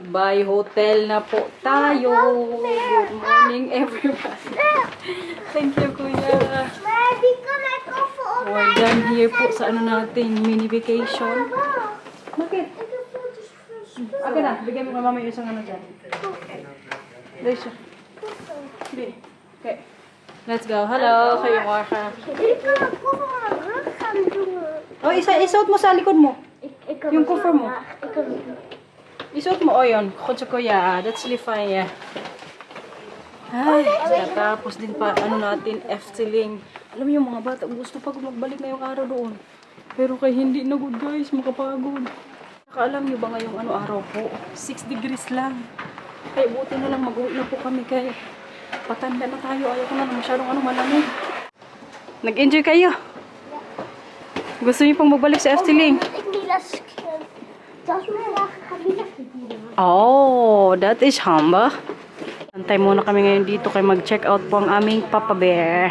Goodbye hotel na po tayo. Good morning everyone. Thank you kuya. We're done here po sa ano natin, mini vacation. Bakit? Okay na, bigyan mo ka mama yung isang ano dyan. Dahil siya. Okay. Let's go. Hello, kayo Marsha. Oh, isuot mo sa likod mo. Yung cover mo. Isuot mo, yun. Kutsa ko, yeah. That's really fine, yeah. Ay, tapos din pa, ano natin, Efteling. Alam mo yung mga bata, gusto pa magbalik ngayong araw doon. Pero kay hindi na good guys, makapagod. Nakaalam nyo ba ngayong ano araw po? 6 degrees lang. Kaya buti na lang mag-uwi na po kami kaya patanda na tayo. Ayaw ko na masyadong ano malamig. Nag-enjoy kayo? Gusto niyo pang magbalik sa Efteling? Oh, that is hamba. Antay muna kami ngayon dito kaya mag-check out po ang aming Papa Bear.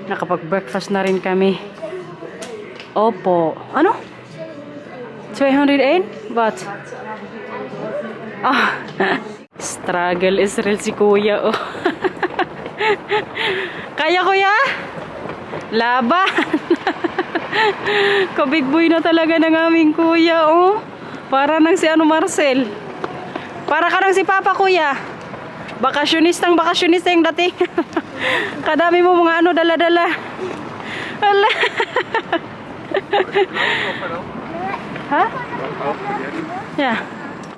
Nakapag-breakfast na rin kami. Opo. Ano? 208? What? Ah, struggle is real si kuya, oh. Kaya kuya? Laban. Kabig boy na talaga ng aming kuya, oh. Para nang si ano Marcel. Para ka nang si Papa kuya. Bakasyonista yung dating. Kadami mo mga ano dala-dala. Hala. Ha? Yeah.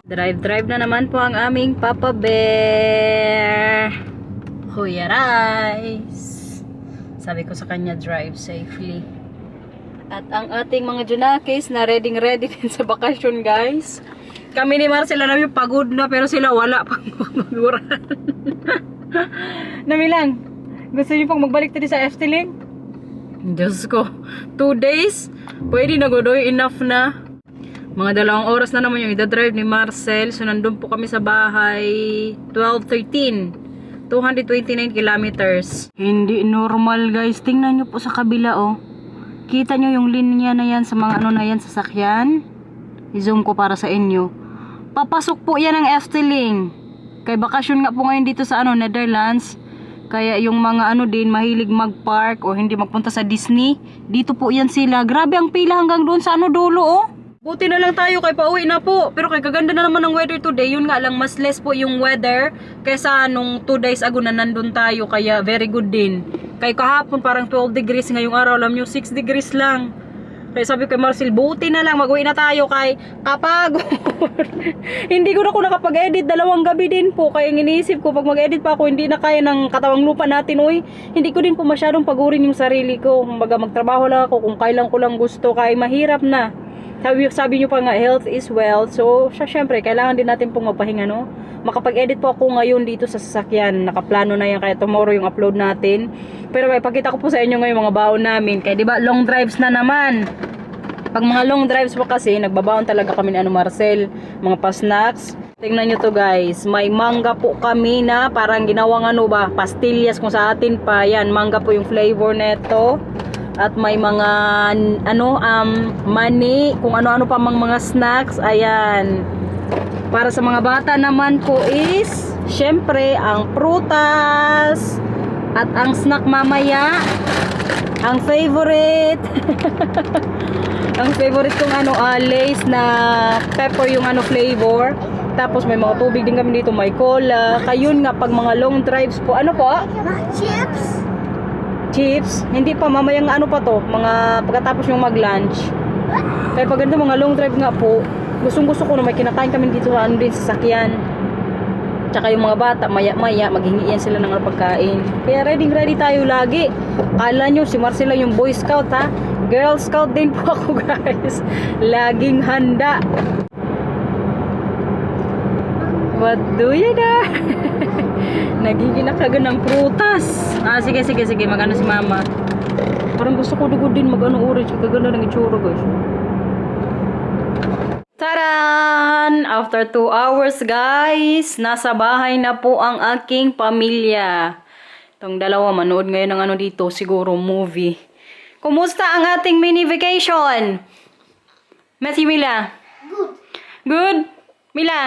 Drive na naman po ang aming Papa Bear. Kuya Rice. Sabi ko sa kanya, drive safely. At ang ating mga Junakis na ready din sa bakasyon, guys. Kami ni Marcel namin pagod na pero sila wala pang maguran. Namilang, gusto niyo pang magbalik tayo sa Efteling? Diyos ko, 2 days? Pwede na godoy, enough na. Mga 2 oras na naman yung idadrive ni Marcel. So nandun po kami sa bahay 12:13. 229 kilometers. Hindi normal guys. Tingnan nyo po sa kabila oh. Kita nyo yung linya na yan sa mga ano na yan sasakyan. I-zoom ko para sa inyo. Papasok po yan ng Efteling. Kay bakasyon nga po ngayon dito sa ano Netherlands. Kaya yung mga ano din mahilig mag-park o hindi magpunta sa Disney. Dito po yan sila. Grabe ang pila hanggang doon sa ano dulo oh. Buti na lang tayo kay pauwi na po. Pero kay kaganda na naman ng weather today. Yun nga lang mas less po yung weather kaysa nung 2 days ago na nandun tayo. Kaya very good din. Kay kahapon parang 12 degrees. Ngayong araw alam nyo 6 degrees lang. Kaya sabi ko kay Marcel, buti na lang mag-uwi na tayo kay kapagod. Hindi ko na ako nakapag-edit. 2 gabi din po. Kaya iniisip ko pag mag-edit pa ako hindi na kaya ng katawang lupa natin. Uy, hindi ko din po masyadong pagurin yung sarili ko. Kumbaga magtrabaho lang ako kung kailan ko lang gusto. Kaya mahirap na. Sabi nyo pa nga, health is wealth. So, syempre, kailangan din natin pong magpahinga, no? Makapag-edit po ako ngayon dito sa sasakyan. Nakaplano na yan, kaya tomorrow yung upload natin. Pero ipakita ko po sa inyo ngayon mga baon namin. Kaya diba, long drives na naman. Pag mga long drives po kasi, nagbabaon talaga kami ni ano Marcel. Mga pa-snacks. Tingnan nyo to guys. May mangga po kami na parang ginawang ano ba, pastillas kung sa atin pa. Yan, mangga po yung flavor neto. At may mga mani, kung ano-ano pa mga snacks. Ayan. Para sa mga bata naman po is syempre ang prutas at ang snack mamaya. Ang favorite. Ang favorite kong Lays na pepper yung flavor. Tapos may mga tubig din kami dito, may cola. Kayun nga pag mga long drives po. Ano po? Chips, hindi pa mamayang pa to, mga pagkatapos yung mag-lunch. Kaya pag ganito mga long drive nga po, gustong-gusto ko na may kinakain kami dito sa din sa sakyan. Tsaka yung mga bata, maya-maya maghingi yan sila ng pagkain. Kaya ready tayo lagi. Kala nyo si Marcela yung Boy Scout ha. Girl Scout din po ako guys. Laging handa. What do you do? Nagiging nakagan ng prutas. Sige, magano si mama. Parang gusto ko dugod din magano orange. Kaganda ng itsura guys. Taran! After 2 hours guys, nasa bahay na po ang aking pamilya. Itong dalawa manood ngayon ng dito, siguro movie. Kumusta ang ating mini vacation? Messi Mila? Good. Good? Mila?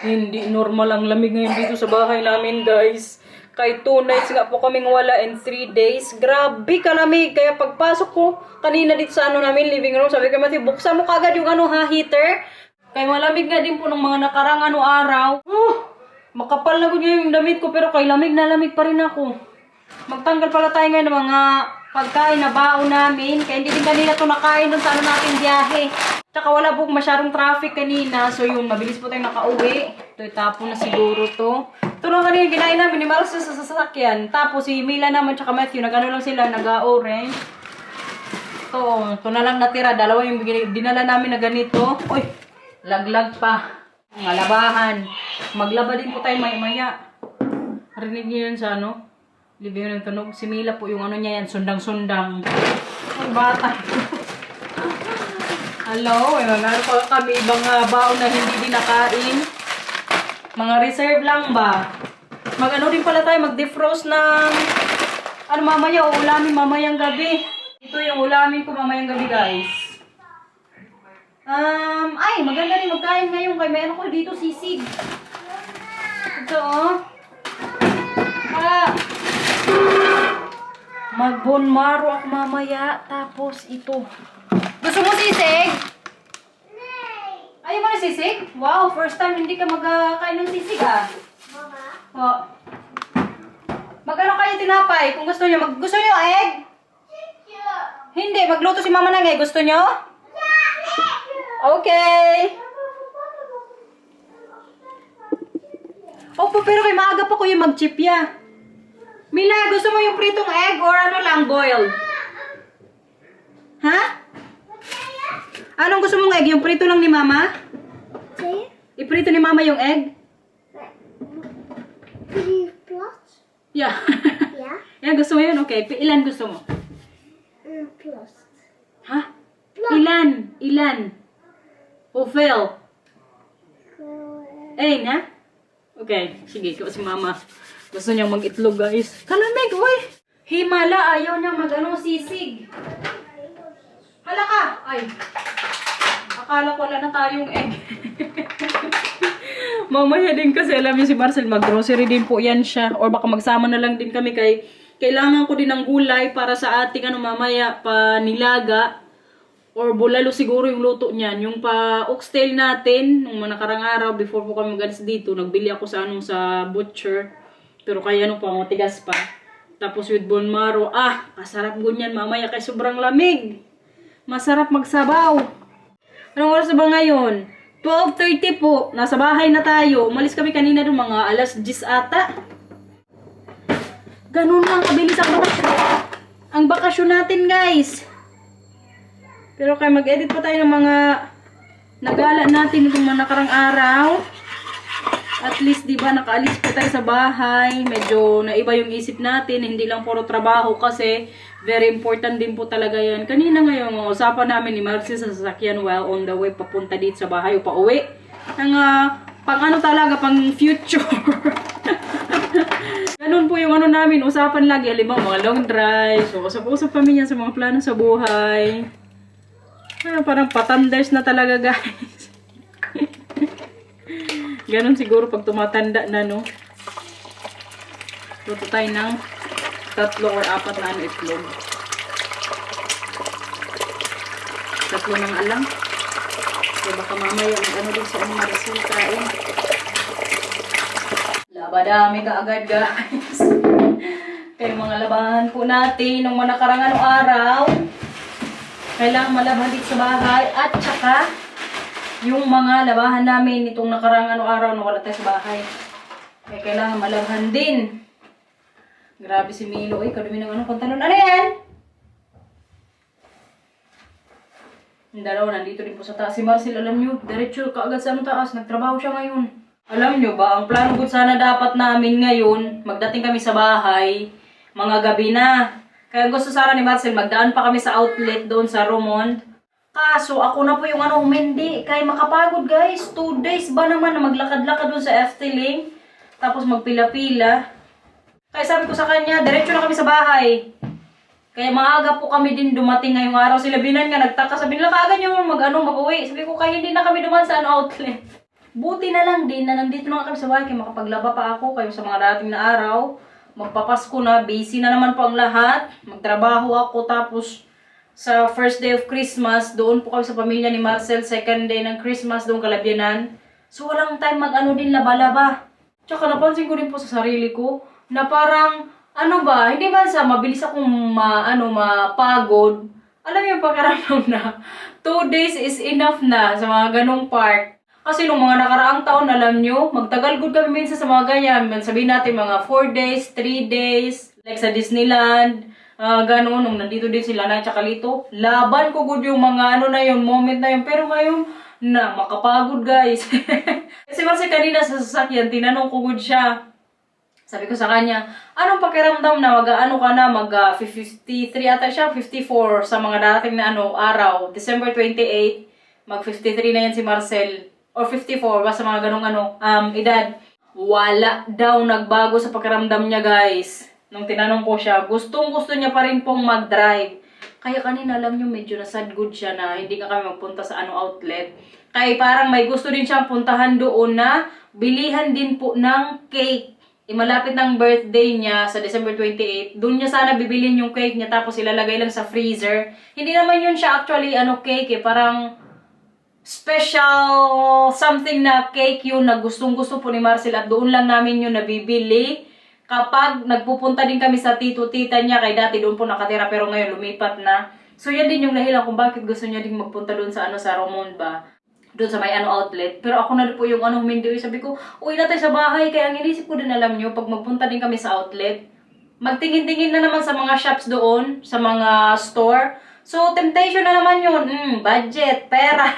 Hindi normal ang lamig ngayon dito sa bahay namin, guys. Kahit 2 nights nga po kaming wala and 3 days. Grabe kalamig. Kaya pagpasok ko kanina dito sa namin, living room, sabi ko, Matthew, buksan mo kagad yung heater. Kaya malamig nga din po ng mga nakarang araw. Makapal na ko yung damit ko, pero kay lamig na lamig pa rin ako. Magtanggal pala tayo ngayon ng mga pagkain na baon namin. Kaya hindi din kanina ito nakain dun sa natin biyahe. Tsaka wala po masyadong traffic kanina. So yun, mabilis po tayong nakauwi. Ito, itapon na siguro to. Ito lang kanina ginain namin ni Maros sa sasakyan. Tapos si Mila naman tsaka Matthew, nag-ano lang sila, nag-orange. Ito na lang natira. Dalawa yung dinala namin na ganito. Uy, laglag pa. Mga labahan. Maglaba din po tayo maya. Rinig niyo yun sa living room tunog. Si Mila po yung niya yan, sundang-sundang. Ang bata. Hello, meron pa kami ibang baon na hindi din nakain. Mga reserve lang ba? Din pala tayo, mag-defrost ng mamaya, ulamin mamayang gabi. Ito yung ulamin ko mamayang gabi, guys. Ay, maganda rin magkain ngayon kay meron ko dito sisig. Ito, mag-bone marrow ako mamaya. Tapos ito. Gusto mo sisig? Ayaw mo na sisig? Wow, first time hindi ka magkain ng sisig Mama? O. Magkano kayo tinapay? Kung gusto nyo, gusto nyo egg? Hindi, magluto si mama ng egg. Gusto nyo? Okay. Opo, pero kay maaga pa ko yung mag-chipya. Mila, gusto mo yung pritong egg or lang, boiled? Ha? Anong gusto mong egg? Yung prito lang ni mama? Iprito ni mama yung egg? Yeah. Yeah? Yan, gusto mo yun? Okay. Ilan gusto mo? Plus. Ha? Ilan? Fulfill. Na? Okay. Sige, ikaw si mama. Gusto niyang mag-itlog, guys. Kalamig, uy! Himala, ayaw niya sisig. Hala ka! Ay. Akala ko wala na tayong egg. Mamaya din kasi alam niyo si Marcel, mag-grocery din po yan siya. Or baka magsama na lang din kami kay kailangan ko din ng gulay para sa ating mamaya pa nilaga. Or bulalo siguro yung luto niyan. Yung pa oxtail natin, nung nakarang araw, before po kami magalis dito, nagbili ako sa sa butcher. Pero kaya pa, matigas pa. Tapos with bone marrow, kasarap gunyan mamaya kay sobrang lamig. Masarap magsabaw. Anong oras na ba ngayon? 12:30 po. Nasa bahay na tayo. Umalis kami kanina doon mga alas 10 ata. Ganun lang kabilis ang bakasyon. Ang bakasyon natin, guys. Pero kaya mag-edit pa tayo ng mga nagala natin itong mga nakarang araw. At least, di ba, nakaalis pa tayo sa bahay. Medyo naiba yung isip natin. Hindi lang puro trabaho kasi very important din po talaga yan. Kanina ngayon, usapan namin ni Marcy sa sasakyan while on the way papunta dito sa bahay o pauwi. Ang pang talaga, pang future. Ganun po yung namin, usapan lagi. Halimbawa, mga long drive. So, usap-usap kami yan sa mga plano sa buhay. Parang patanders na talaga, guys. Ganon siguro pag tumatanda na, no? Luto tayo ng 3 or 4 na itlog. 3 ng alang. So baka mamaya din sa Maricel kain. Labadami ka agad, guys. Kaya mga labahan po natin ng mga nakarang araw. Kailangan malaban dito sa bahay. At saka yung mga labahan namin itong nakarang araw na wala tayo sa bahay. Kaya kailangan malabhan din. Grabe si Milo. Ay, kadumi ng pantalon. Ano yan? Yung dalawa, nandito din po sa taas. Si Marcel, alam nyo, diretso kaagad sa taas. Nagtrabaho siya ngayon. Alam nyo ba, ang plano po sana dapat namin ngayon, magdating kami sa bahay, mga gabi na. Kaya gusto sana ni Marcel, magdaan pa kami sa outlet doon sa Romond. Kaso, ako na po yung humindi. Kaya makapagod, guys. 2 days ba naman na maglakad-lakad doon sa Efteling. Tapos magpila-pila. Kaya sabi ko sa kanya, diretso na kami sa bahay. Kaya maaga po kami din dumating ngayong araw. Sila binan nga, nagtaka. Sabi nila, kaaga nyo mag-uwi. Sabi ko, kaya hindi na kami duman sa outlet. Buti na lang din na nandito na kami sa bahay kaya makapaglaba pa ako kayo sa mga dating na araw. Magpapasko na, busy na naman po ang lahat. Magtrabaho ako tapos sa first day of Christmas, doon po kami sa pamilya ni Marcel. Second day ng Christmas, doon Kalabyanan. So walang time mag-ano din laba-laba. Tsaka napansin ko din po sa sarili ko na parang, ano ba, hindi ba sa mabilis akong mapagod. Alam mo yung pakiramdam na 2 days is enough na sa mga ganong part. Kasi nung mga nakaraang taon, alam nyo, magtagal good kami minsan sa mga ganyan. Sabihin natin mga 4 days, 3 days, like sa Disneyland, gano'n, nung nandito din sila na tsaka Lito. Laban ko good yung mga ano na yun, moment na yun. Pero ngayon, na makapagod guys. Kasi kanina sa sasakyan, tinanong ko good siya. Sabi ko sa kanya, anong pakiramdam na mag-ano ka na, mag-53 ata siya, 54 sa mga dating na araw. December 28, mag-53 na yan si Marcel. Or 54, basta mga ganong edad. Wala daw nagbago sa pakiramdam niya guys. Nung tinanong ko siya, gustong-gusto niya pa rin pong mag-drive. Kaya kanina alam niyo medyo na-sad good siya na hindi ka kami magpunta sa outlet. Kaya parang may gusto din siyang puntahan doon na bilihan din po ng cake. Malapit ng birthday niya sa December 28. Doon niya sana bibilin yung cake niya tapos ilalagay lang sa freezer. Hindi naman yun siya actually cake parang special something na cake yun na gustong-gusto po ni Marcel at doon lang namin yun nabibili. Kapag nagpupunta din kami sa tito-tita niya, kay dati doon po nakatira pero ngayon lumipat na. So yan din yung dahilan kung bakit gusto niya din magpunta doon sa sa Romond ba. Doon sa may outlet. Pero ako na po yung humindi. Sabi ko, uwi na tayo sa bahay. Kaya ang inisip ko din alam nyo, pag magpunta din kami sa outlet, magtingin-tingin na naman sa mga shops doon, sa mga store. So, temptation na naman yun. Budget, pera.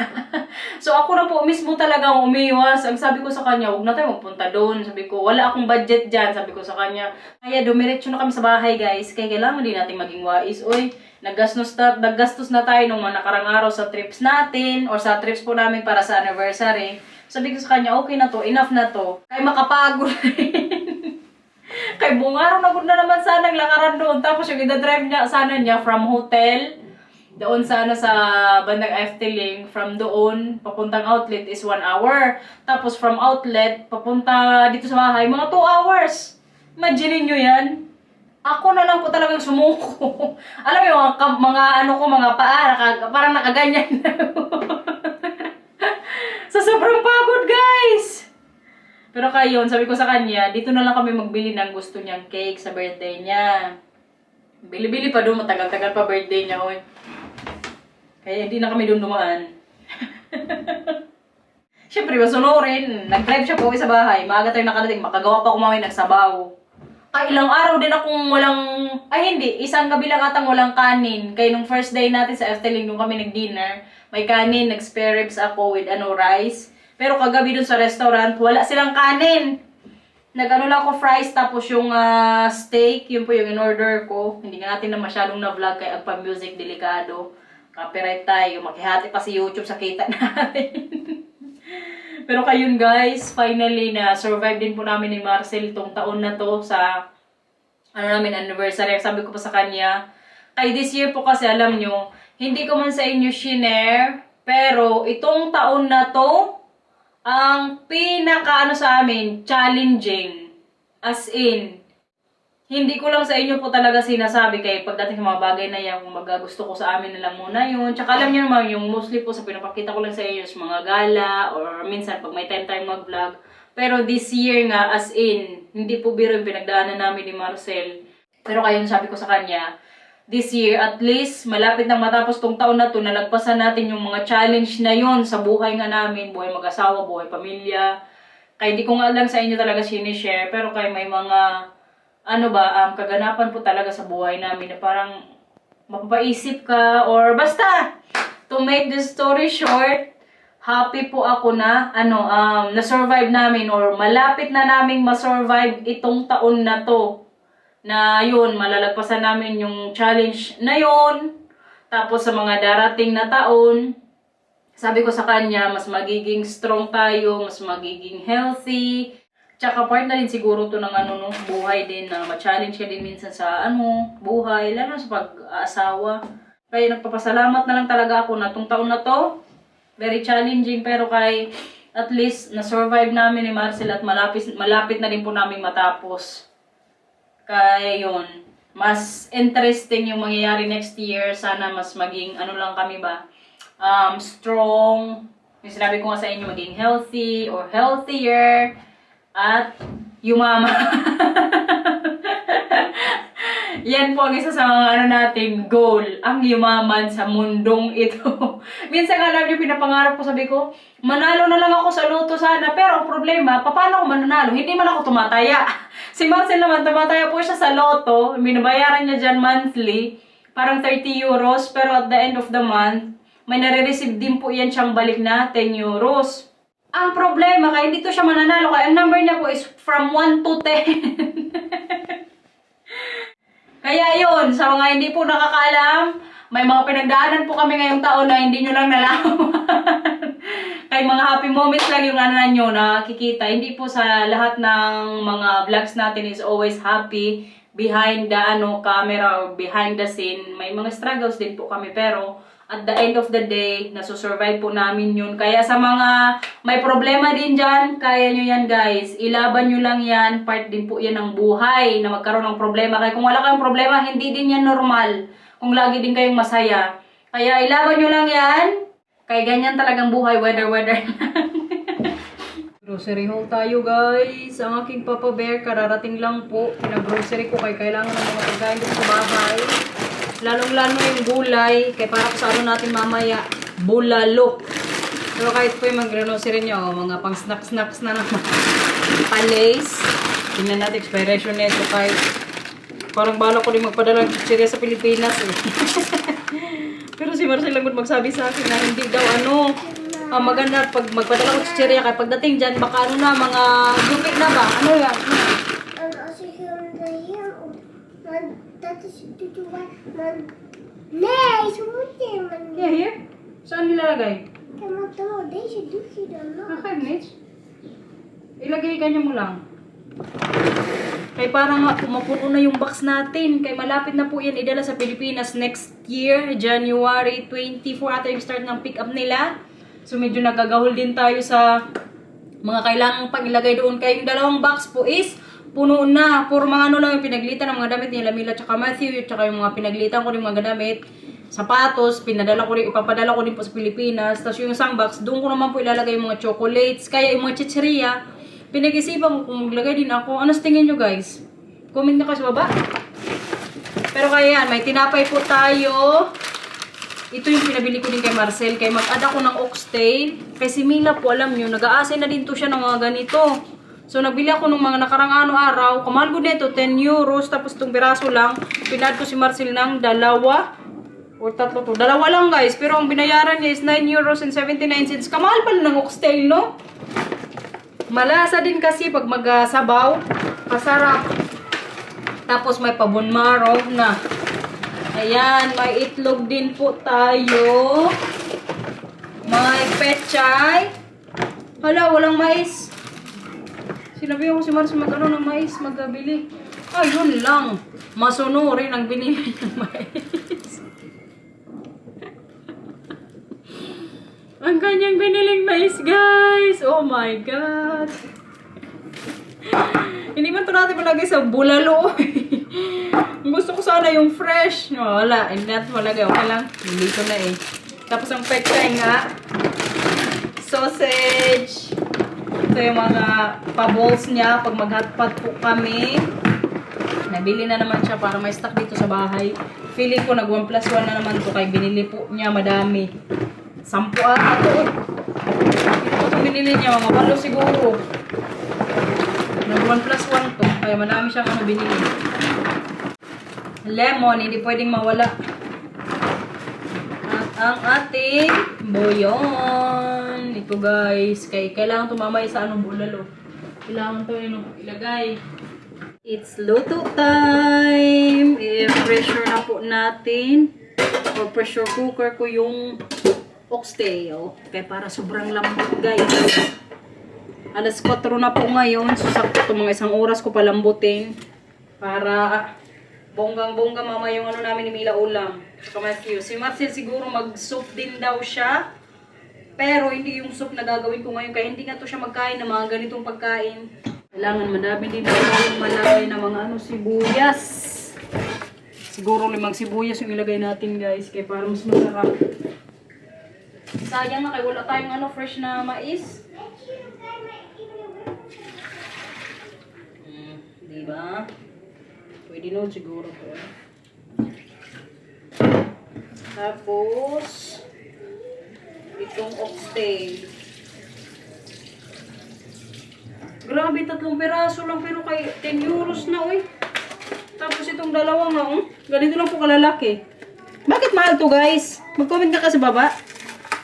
So, ako na po mismo talagang umiwas. Ang sabi ko sa kanya, huwag na tayo magpunta doon. Sabi ko, wala akong budget dyan. Sabi ko sa kanya, kaya dumiretso na kami sa bahay, guys. Kaya kailangan din natin maging wais. Uy, naggastos na tayo nung mga nakarang araw sa trips natin or sa trips po namin para sa anniversary. Sabi ko sa kanya, okay na to, enough na to. Kaya makapagod kay bungaraw na gud na naman sana ang lakaran doon. Tapos yung ida-drive niya sana niya from hotel doon sa sa bandang Efteling, from doon papuntang outlet is 1 hour. Tapos from outlet papunta dito sa bahay mga 2 hours. Imagine niyo 'yan. Ako na lang po talagang sumuko. Alam mo yung mga paa parang nakaganyan na. Sa sobrang pagod, guys. Pero kayon, sabi ko sa kanya, dito na lang kami magbili ng gusto niyang cake sa birthday niya. Bili-bili pa doon, matagal-tagal pa birthday niya, oy. Kaya hindi na kami doon dumaan. Siyempre, masunurin. Nag-drive siya po sa bahay. Maaga tayo nakadating. Makagawa pa ako mamaya nagsabaw. Ilang araw din akong isang gabi lang atang walang kanin. Kaya nung first day natin sa Efteling, nung kami nag-dinner, may kanin, nag-spare ribs ako with rice. Pero kagabi dun sa restaurant, wala silang kanin. Nag-ano lang ako fries, tapos yung steak, yun po yung in-order ko. Hindi nga natin na masyadong na-vlog kaya ang pa-music delikado. Copyright tayo, makihati pa si YouTube sa kita natin. Pero kayun guys, finally na survive din po namin ni Marcel itong taon na to sa anniversary. Sabi ko pa sa kanya, kay this year po kasi alam nyo, hindi ko man sa inyo shinare, pero itong taon na to, ang pinaka sa amin, challenging. As in, hindi ko lang sa inyo po talaga sinasabi kay pagdating sa mga bagay na yan, kung gusto ko sa amin na lang muna yun. Tsaka alam niyo naman, yung mostly po sa pinapakita ko lang sa inyo sa mga gala or minsan pag may time mag-vlog. Pero this year nga, as in, hindi po biro yung pinagdaanan namin ni Marcel. Pero kayo sabi ko sa kanya, this year, at least, malapit nang matapos tong taon na to, nalagpasan natin yung mga challenge na yon sa buhay nga namin, buhay mag-asawa, buhay pamilya. Kaya hindi ko nga lang sa inyo talaga sinishare, pero kaya may mga kaganapan po talaga sa buhay namin na parang mapapaisip ka or basta to make this story short, happy po ako na na-survive namin or malapit na naming ma-survive itong taon na to. Na yun, malalagpasan namin yung challenge na yun. Tapos sa mga darating na taon, sabi ko sa kanya, mas magiging strong tayo, mas magiging healthy. Tsaka part na rin siguro to ng buhay din na ma-challenge ka din minsan sa buhay, lalo sa pag-aasawa. Kaya nagpapasalamat na lang talaga ako na itong taon na to, very challenging pero at least na-survive namin ni Marcel at malapit na rin po namin matapos. Kaya yun, mas interesting yung mangyayari next year. Sana mas maging, ano lang kami ba, strong. Yung sinabi ko nga sa inyo, maging healthy or healthier. At yumaman. Yan po ang isa sa mga ano nating goal, ang yumaman sa mundong ito. Minsan nga lang yung pinapangarap ko, sabi ko, manalo na lang ako sa loto sana. Pero ang problema, paano ako mananalo? Hindi man ako tumataya. Si Marcel naman, tumataya po siya sa loto. Binabayaran niya dyan monthly, parang 30 euros. Pero at the end of the month, may nare-receive din po yan siyang balik na 10 euros. Ang problema, kaya hindi to siya mananalo. Kaya ang number niya po is from 1 to 10. Kaya yun, sa mga hindi po nakakaalam, may mga pinagdaanan po kami ngayong taon na hindi nyo lang nalaman. Kaya mga happy moments lang yung ano nyo nakikita. Hindi po sa lahat ng mga vlogs natin is always happy behind the camera or behind the scene. May mga struggles din po kami, pero at the end of the day, nasusurvive po namin yun. Kaya sa mga may problema din dyan, kaya nyo yan guys. Ilaban nyo lang yan. Part din po yan ng buhay na magkaroon ng problema. Kaya kung wala kayong problema, hindi din yan normal. Kung lagi din kayong masaya. Kaya ilaban nyo lang yan. Kaya ganyan talagang buhay, weather. Grocery haul tayo guys. Ang aking Papa Bear, kararating lang po. Pinag-grocery ko kaya kailangan ng mga pagkain dito sa bahay. Lalong-lalo yung gulay, kaya para sa ano natin mamaya, bulalo. Pero kahit po yung mag-grocery nyo, mga pang snacks na naman. Palays. Tingnan natin expiration nito kahit parang bala ko rin magpadala ng chichirya sa Pilipinas eh. Pero si Marcel lang magsabi sa akin na hindi daw maganda pag magpadala ko chichirya kaya pagdating dyan, baka mga yuki na ba? Ano yan? And also here on the here, that is to do what man. Nee, smoothie man. Yeah, here? Saan nilalagay? Tama, deze doet hij dan nog. Okay, Mitch. Ilagay ka niya mo lang. Kaya parang mapuno na yung box natin. Kaya malapit na po yan idala sa Pilipinas next year, January 24 ata yung start ng pick up nila. So medyo nagagahol din tayo sa mga kailangang pang ilagay doon. Kaya yung dalawang box po is puno na. Puro mga lang yung pinaglitan ng mga damit nila, Mila tsaka Matthew, tsaka yung mga pinaglitan ko rin mga damit, sapatos, ipapadala ko din po sa Pilipinas. Tapos yung isang box, doon ko naman po ilalagay yung mga chocolates. Kaya yung mga chicheria, pinag-isipan ko kung maglagay din ako. Ano sa tingin nyo guys? Comment na kayo sa baba. Pero kaya yan, may tinapay po tayo. Ito yung pinabili ko din kay Marcel. Kaya mag-add ako ng oxtail. Kasi Mila po, alam nyo, nag-aasay na din to siya ng mga ganito. So, nagbili ako ng mga nakarang araw. Kamahal ko nito, 10 euros. Tapos itong piraso lang. Pinad ko si Marcel ng dalawa. O tatlo to. Dalawa lang guys. Pero ang binayaran niya is 9 euros and 79 cents. Kamahal pala ng oxtail, no? Malasa din kasi pag magsabaw. Kasarap. Tapos may pabonmaro na. Ayan, may itlog din po tayo. May pechay. Hala, walang mais. Sinabi ko si Marcel mag-ano ng mais, magabili. Ayun lang. Masunurin ang binili ng mais. Ang kanyang biniling mais, guys. Oh my God. Hindi man ito natin malagay sa bulalo. Gusto ko sana yung fresh. No, wala. Hindi natin malagay. Okay lang. Hindi ko na eh. Tapos ang pechay nga. Sausage. Ito yung mga pa-balls niya pag mag-hotpot po kami. Nabili na naman siya para may stock dito sa bahay. Feeling ko nag 1 plus 1 na naman to kay binili po niya madami. 10 ito. Ito binili niya mga 8 siguro. Nag 1 plus 1 to. Kaya madami siyang binili. Lemon, hindi pwedeng mawala. At ang ating buyon. Ito guys, kailangan tumamay sa bulalo. Kailangan to ilagay. It's luto time. I-pressure na po natin. Or pressure cooker ko yung oxtail. Kaya para sobrang lambot guys. Alas 4 na po ngayon. So sakto mga 1 oras ko palambutin. Para bonggang-bongga mama yung namin ni Mila ulam. So Matthew. Si Marcel siguro mag-soup din daw siya. Pero hindi yung soup na gagawin ko ngayon. Kaya hindi nga to siya magkain ng mga ganitong pagkain. Kailangan madami din yung malagay na mga sibuyas. Siguro 5 sibuyas yung ilagay natin guys. Kaya para mas masarap. Sayang na kaya wala tayong fresh na mais. Diba? Pwede nun siguro to. Tapos, itong oxtail. Grabe, 3 peraso lang pero kay 10 euros na, uy. Tapos itong dalawa nga, ganito lang po kalalaki. Bakit mahal to, guys? Mag-comment ka sa baba.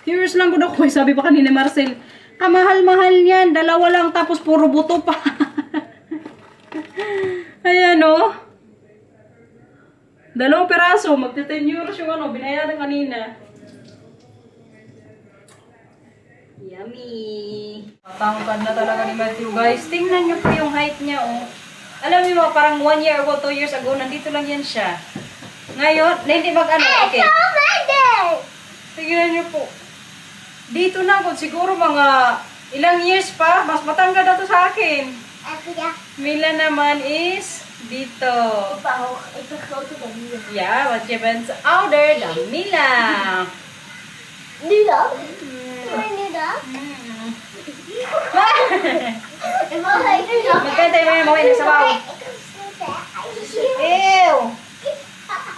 Euros lang ko daw, sabi pa kanina Marcel. Kamahal-mahal yan, 2 lang tapos puro buto pa. Ayan, 2 peraso, magti 10 euros yung binayaran kanina. Yummy! Matangkad na talaga ni Matthew, guys. Tingnan nyo po yung height niya, Alam niyo mga parang 1 year ago, 2 years ago, nandito lang yan siya. Ngayon, na hindi okay. Tingnan nyo po. Dito na ako, siguro mga ilang years pa, mas matangkad na to sa akin. Mila naman is dito. Yeah, what happens outer than Mila. Nila? Nila? Magkantay mo yung mga inasabaw. Ew!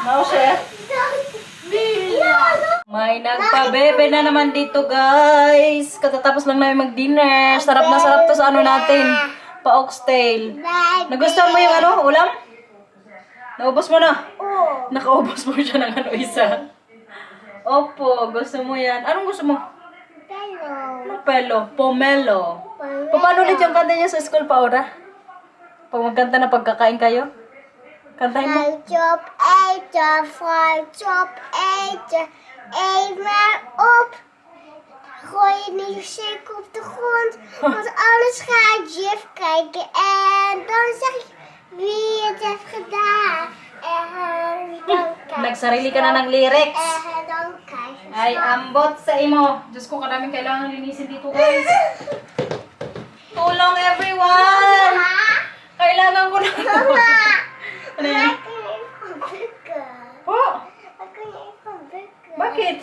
Mau siya? May nagpabebe na naman dito, guys. Katatapos lang namin mag-dinner. Sarap na sarap to sa natin. Pa-oxtail. Nagustuhan mo yung ulam? Naubos mo na? Nakaubos mo siya ng isa. Opo, gusto mo yan. Anong gusto mo? Pelo. Pomelo. Paano ulit yung kanta niya sa school, Paura? Pag magkanta na pagkakain kayo? Kantahin mo. Chop, chop, chop, maar op. Gooi je niet shake op de grond, want alles gaat juf kijken. En dan zeg ik wie het heeft gedaan. En dan kijk Nagsarili ka na ng lyrics. En dan kijk je Ay, ambot sa imo. Diyos ko, kadaming kailangan linisin dito, guys. Tulong, everyone! Kailangan ko na. Ano yan? Ik kan even bukken. Po? Ik kan even bukken. Bakit?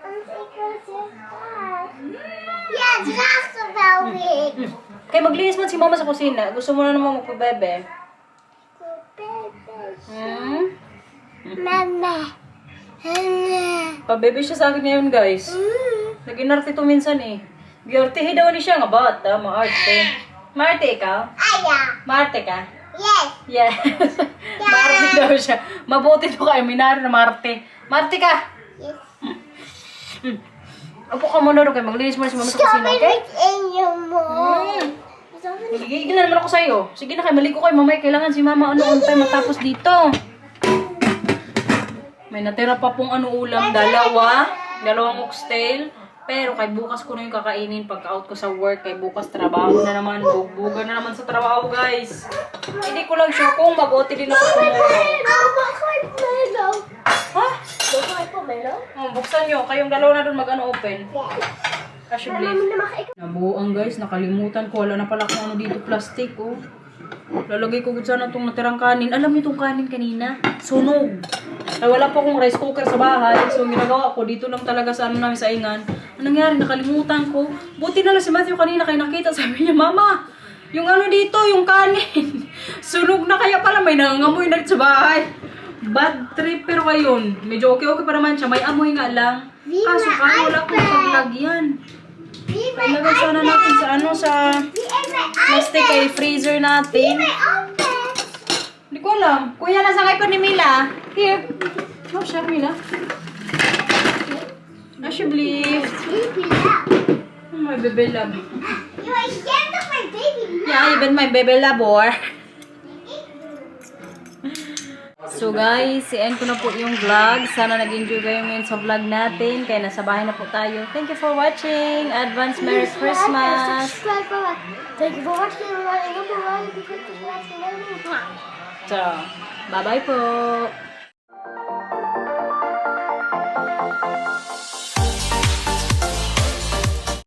Want ik wil zo graag. Ja, draag er wel weer. Kaya maglinis man si mama sa kusina. Gusto mo na naman magpabebe. Mama. Pabebe siya sa akin ngayon, guys. Nag-inarte to minsan eh. Giortehe daw ni siya nga bata, maarte. Maarte ikaw? Aya. Maarte ka? Yes. Yes. Maarte daw siya. Mabuti to kayo, minari na Marte. Marte ka! Yes. Upo ka muna rin kayo, maglinis mo na si mama sa kusina, okay? in je mond. Gigilan naman ako sa'yo. Sige na kayo, maligo kayo mamay. Kailangan si mama on time matapos dito. May natira pa pong ulam, dalawang oxtail. Pero kay bukas ko na yung kakainin pagka-out ko sa work. Kay bukas trabaho na naman. Bugbugan na naman sa trabaho, guys. Hindi ko lang sure kung mabuti din ako tomorrow. Ha? Buksan nyo. Kayong dalawa na doon open. Casually. Nabuang, guys. Nakalimutan ko. Wala na pala kung dito plastic, Lalagay ko sana itong natirang kanin. Alam niyo itong kanin kanina? Sunog. Ay, wala pa akong rice cooker sa bahay. So, yung ginagawa ko, dito lang talaga sa namin sa ingan. Anong nangyari? Nakalimutan ko. Buti na lang si Matthew kanina kayo nakita. Sabi niya, Mama, yung dito, yung kanin. Sunog na kaya pala. May nangangamoy na rin sa bahay. Bad trip pero ngayon. Medyo okay pa naman siya. May amoy nga lang. Kaso kaya wala akong paglagyan. Ilagay sana natin sa plastic kay freezer natin. Hindi ko alam. Kuya, nasa kay pa ni Mila. Here. Oh, siya, Mila. I should believe. Oh, my baby love. You are scared of my baby. Yeah, even my baby love, So guys, i-end ko na po yung vlog. Sana nag-enjoy kayo ngayon sa vlog natin. Kaya nasa bahay na po tayo. Thank you for watching. Advance Merry Christmas. Thank you for watching. So, bye-bye po.